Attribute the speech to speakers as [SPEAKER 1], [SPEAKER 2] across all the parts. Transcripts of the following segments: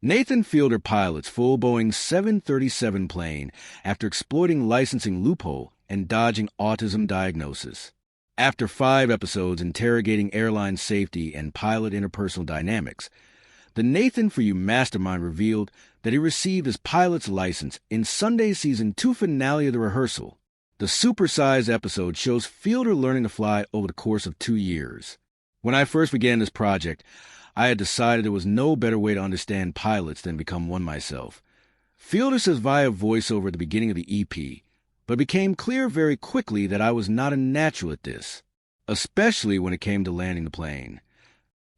[SPEAKER 1] Nathan Fielder pilots full Boeing 737 plane after exploiting licensing loophole and dodging autism diagnosis. After 5 episodes interrogating airline safety and pilot interpersonal dynamics, the Nathan For You mastermind revealed that he received his pilot's license in Sunday's Season 2 finale of the rehearsal. The supersized episode shows Fielder learning to fly over the course of 2 years. When I first began this project, I had decided there was no better way to understand pilots than become one myself. Fielder says via voiceover at the beginning of the EP, but it became clear very quickly that I was not a natural at this, especially when it came to landing the plane.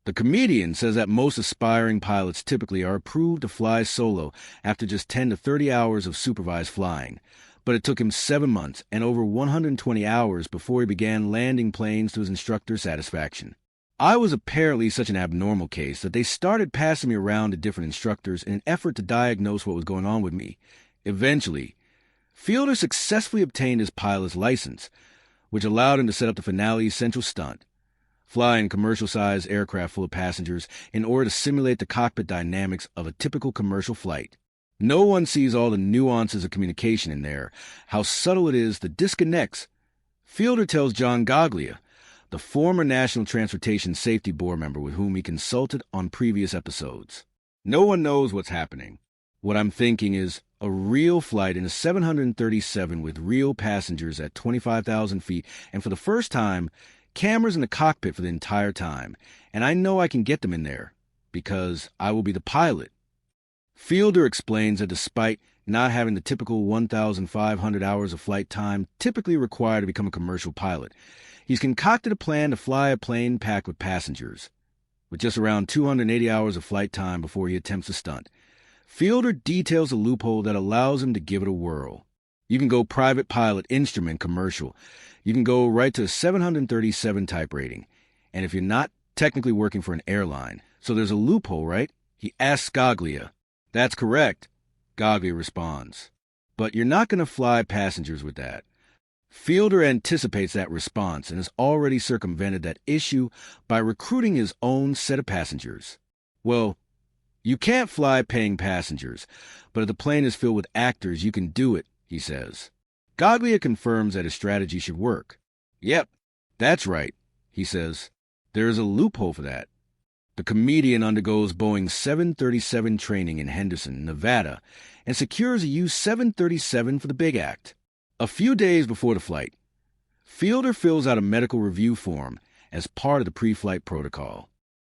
[SPEAKER 1] The comedian says that most aspiring pilots typically are approved to fly solo after just 10 to 30 hours of supervised flying, but it took him 7 months and over 120 hours before he began landing planes to his instructor's satisfaction. I was apparently such an abnormal case that they started passing me around to different instructors in an effort to diagnose what was going on with me. Eventually, Fielder successfully obtained his pilot's license, which allowed him to set up the finale's central stunt, flying a commercial-sized aircraft full of passengers in order to simulate the cockpit dynamics of a typical commercial flight. No one sees all the nuances of communication in there, how subtle it is, the disconnects. Fielder tells John Goglia, the former National Transportation Safety Board member with whom he consulted on previous episodes. No one knows what's happening. What I'm thinking is a real flight in a 737 with real passengers at 25,000 feet, and for the first time, cameras in the cockpit for the entire time. And I know I can get them in there, because I will be the pilot. Fielder explains that despite not having the typical 1,500 hours of flight time typically required to become a commercial pilot, he's concocted a plan to fly a plane packed with passengers. With just around 280 hours of flight time before he attempts the stunt, Fielder details a loophole that allows him to give it a whirl. You can go private pilot, instrument, commercial. You can go right to a 737 type rating. And if you're not technically working for an airline, so there's a loophole, right? He asks Goglia. That's correct, Goglia responds. But you're not going to fly passengers with that. Fielder anticipates that response and has already circumvented that issue by recruiting his own set of passengers. Well, you can't fly paying passengers, but if the plane is filled with actors, you can do it, he says. Goglia confirms that his strategy should work. Yep, that's right, he says. There is a loophole for that. The comedian undergoes Boeing 737 training in Henderson, Nevada, and secures a U-737 for the big act. A few days before the flight, Fielder fills out a medical review form as part of the pre-flight protocol.